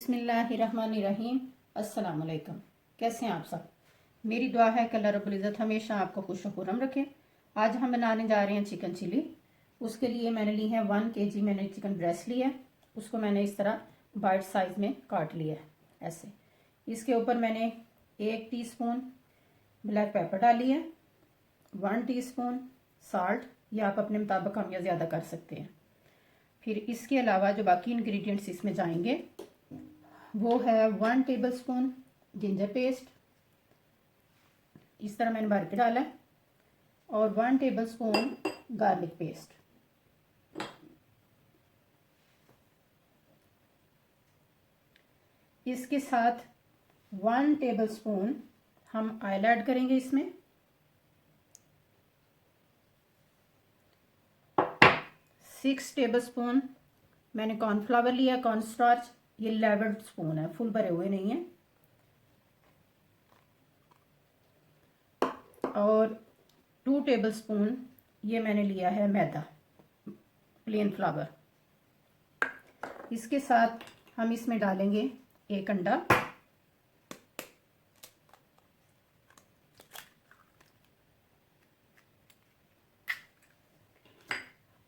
बिस्मिल्लाहिर्रहमानिर्रहीम। अस्सलाम वालेकुम। कैसे हैं आप सब? मेरी दुआ है कि अल्लाह रब्बुल इज़्ज़त हमेशा आपको खुश और खुर्रम रखे। आज हम बनाने जा रहे हैं चिकन चिली। उसके लिए मैंने ली है 1 kg मैंने चिकन ब्रेस्ट ली है। उसको मैंने इस तरह बाइट साइज़ में काट लिया है ऐसे। इसके ऊपर मैंने 1 टीस्पून ब्लैक पेपर डाली है, 1 टीस्पून साल्ट, या आप अपने मुताबिक कम या ज़्यादा कर सकते हैं। फिर इसके अलावा जो बाकी इंग्रेडिएंट्स इसमें जाएंगे वो है 1 टेबलस्पून जिंजर पेस्ट, इस तरह मैंने भर के डाला है, और 1 टेबलस्पून गार्लिक पेस्ट। इसके साथ 1 टेबलस्पून हम ऑयल ऐड करेंगे इसमें। 6 टेबलस्पून मैंने कॉर्नफ्लावर लिया, कॉर्नस्टार्च, ये लेवर्ड स्पून है, फुल भरे हुए नहीं है। और 2 टेबलस्पून ये मैंने लिया है मैदा, प्लेन फ्लावर। इसके साथ हम इसमें डालेंगे 1 अंडा,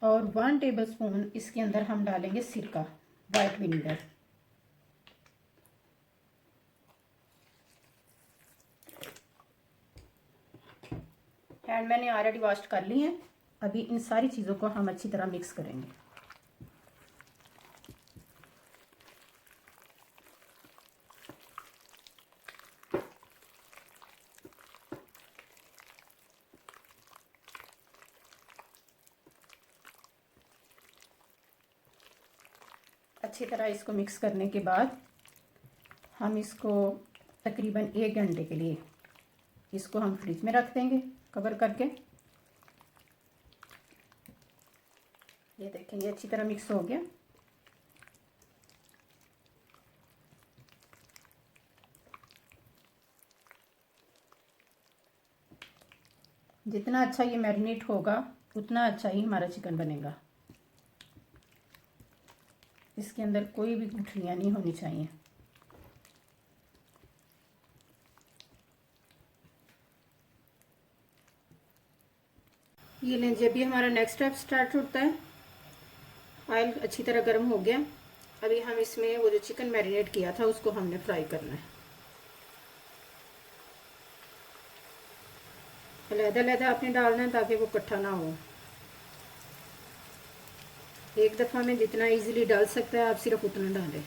और 1 टेबलस्पून इसके अंदर हम डालेंगे सिरका, वाइट विनेगर। हैंड मैंने ऑलरेडी वॉश कर ली है। अभी इन सारी चीज़ों को हम अच्छी तरह मिक्स करेंगे। अच्छी तरह इसको मिक्स करने के बाद हम इसको तकरीबन 1 घंटे के लिए इसको हम फ्रिज में रख देंगे कवर करके। ये देखें, ये अच्छी तरह मिक्स हो गया। जितना अच्छा ये मैरिनेट होगा उतना अच्छा ही हमारा चिकन बनेगा। इसके अंदर कोई भी गुठलियाँ नहीं होनी चाहिए। ये लें, जब भी हमारा नेक्स्ट स्टेप स्टार्ट होता है, ऑयल अच्छी तरह गर्म हो गया। अभी हम इसमें वो जो चिकन मैरिनेट किया था उसको हमने फ्राई करना है। अलग-अलग आपने डालना है ताकि वो इकट्ठा ना हो। एक दफ़ा में जितना इजीली डाल सकता है आप सिर्फ उतना डालें।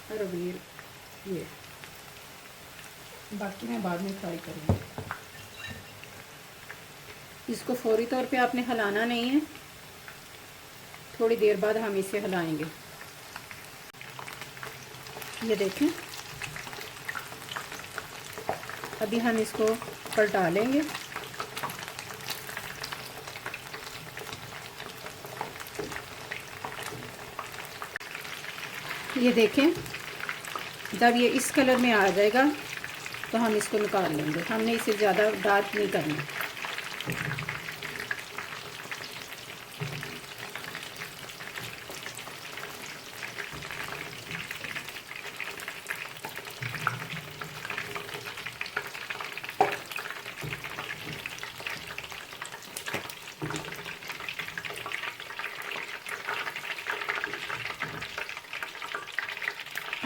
और अब ये बाकी मैं बाद में फ्राई करूँगी। इसको फौरी तौर पे आपने हिलाना नहीं है, थोड़ी देर बाद हम इसे हिलाएंगे। ये देखें, अभी हम इसको पलटा लेंगे। ये देखें, जब ये इस कलर में आ जाएगा तो हम इसको निकाल लेंगे। हमने इसे ज़्यादा डार्क नहीं करना।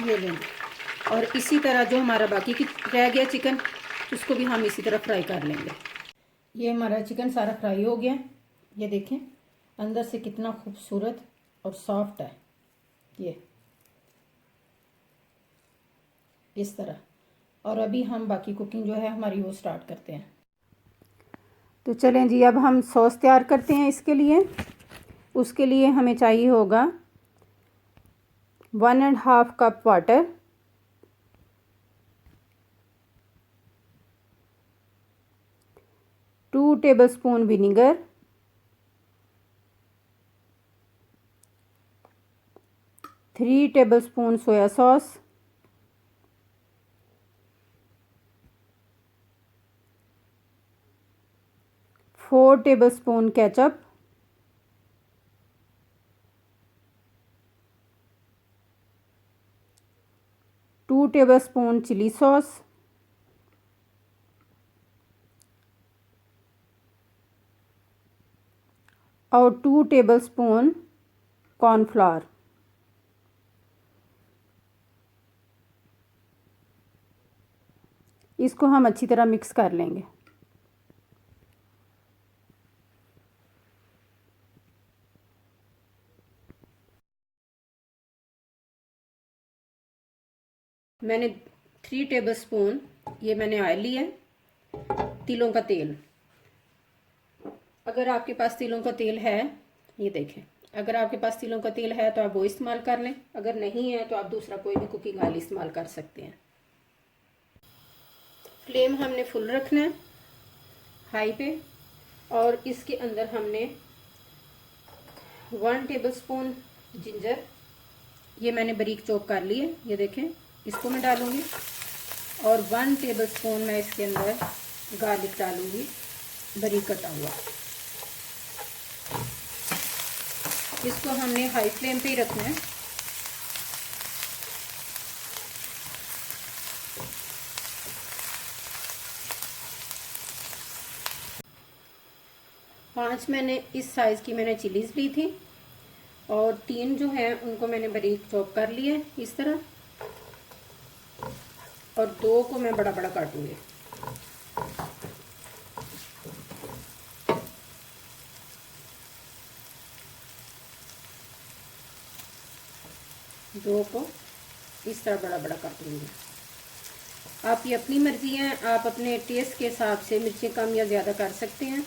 ये लेंगे, और इसी तरह जो हमारा बाकी की रह गया चिकन, उसको भी हम इसी तरह फ्राई कर लेंगे। ये हमारा चिकन सारा फ्राई हो गया। ये देखें अंदर से कितना खूबसूरत और सॉफ्ट है, ये इस तरह। और अभी हम बाकी कुकिंग जो है हमारी वो स्टार्ट करते हैं। तो चलें जी, अब हम सॉस तैयार करते हैं इसके लिए। उसके लिए हमें चाहिए होगा 1.5 cup water, tablespoon vinegar, 3 tablespoon soya sauce, 4 tablespoon ketchup, 2 tablespoon chilli sauce, और 2 टेबलस्पून कॉर्नफ्लावर। इसको हम अच्छी तरह मिक्स कर लेंगे। मैंने 3 टेबलस्पून ये मैंने ऑयल लिया है, तिलों का तेल। अगर आपके पास तिलों का तेल है, ये देखें, अगर आपके पास तिलों का तेल है तो आप वो इस्तेमाल कर लें, अगर नहीं है तो आप दूसरा कोई भी कुकिंग ऑयल इस्तेमाल कर सकते हैं। फ्लेम हमने फुल रखना है, हाई पे, और इसके अंदर हमने 1 टेबलस्पून जिंजर, ये मैंने बारीक चॉप कर ली है, ये देखें, इसको मैं डालूंगी, और 1 टेबलस्पून मैं इसके अंदर गार्लिक डालूंगी, बारीक कटा हुआ। इसको हमने हाई फ्लेम पे ही रखना है। पांच मैंने इस साइज़ की मैंने चिलीज़ ली थी, और 3 जो हैं उनको मैंने बारीक चॉप कर लिया इस तरह, और 2 को मैं बड़ा बड़ा काटूंगी। दो को इस तरह बड़ा बड़ा काटूंगी। आप ये अपनी मर्जी है, आप अपने टेस्ट के हिसाब से मिर्चें कम या ज़्यादा कर सकते हैं।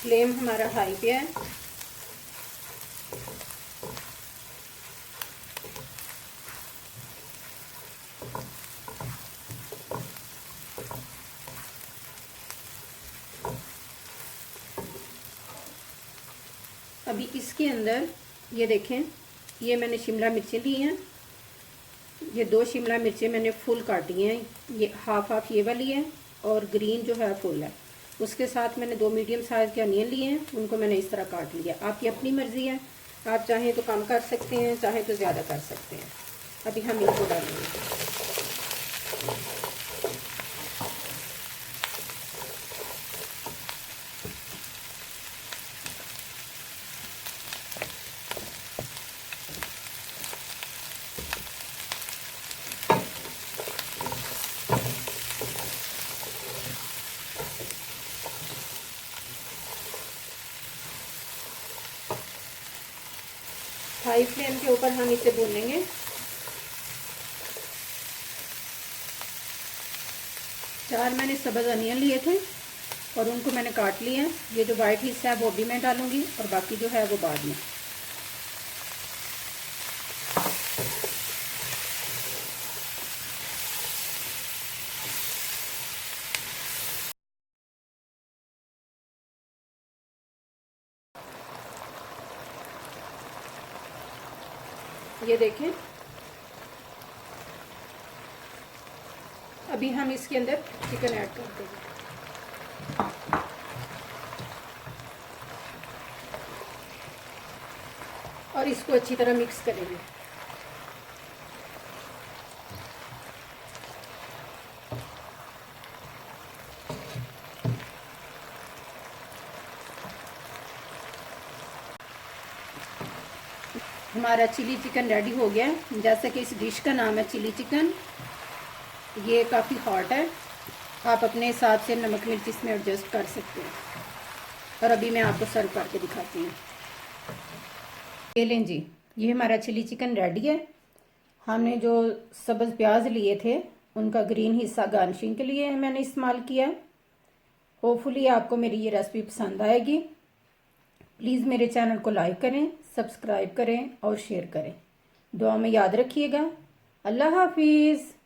फ्लेम हमारा हाई पे है। अभी इसके अंदर ये देखें, ये मैंने शिमला मिर्चें ली हैं, ये 2 शिमला मिर्चें मैंने फुल काटी हैं, ये हाफ हाफ ये वाली है, और ग्रीन जो है फुल है। उसके साथ मैंने 2 मीडियम साइज़ के अनियन लिए हैं, उनको मैंने इस तरह काट लिया। आपकी अपनी मर्ज़ी है, आप चाहें तो कम कर सकते हैं, चाहें तो ज़्यादा कर सकते हैं। अभी हम इनको डालेंगे। हाई फ्लेम के ऊपर हम इसे भूनेंगे। चार मैंने सब्ज़ अनियन लिए थे और उनको मैंने काट लिया है। ये जो वाइट हिस्सा है वो भी मैं डालूंगी, और बाकी जो है वो बाद में। ये देखें, अभी हम इसके अंदर चिकन ऐड कर देंगे। और इसको अच्छी तरह मिक्स करेंगे। हमारा चिली चिकन रेडी हो गया है। जैसे कि इस डिश का नाम है चिली चिकन, ये काफ़ी हॉट है, आप अपने हिसाब से नमक मिर्च इसमें एडजस्ट कर सकते हैं। और अभी मैं आपको सर्व करके दिखाती हूँ। ये लें जी, ये हमारा चिली चिकन रेडी है। हमने जो सब्ज़ प्याज लिए थे उनका ग्रीन हिस्सा गार्निशिंग के लिए मैंने इस्तेमाल किया। होपफुली आपको मेरी ये रेसिपी पसंद आएगी। प्लीज़ मेरे चैनल को लाइक करें, सब्सक्राइब करें और शेयर करें। दुआ में याद रखिएगा। अल्लाह हाफिज़।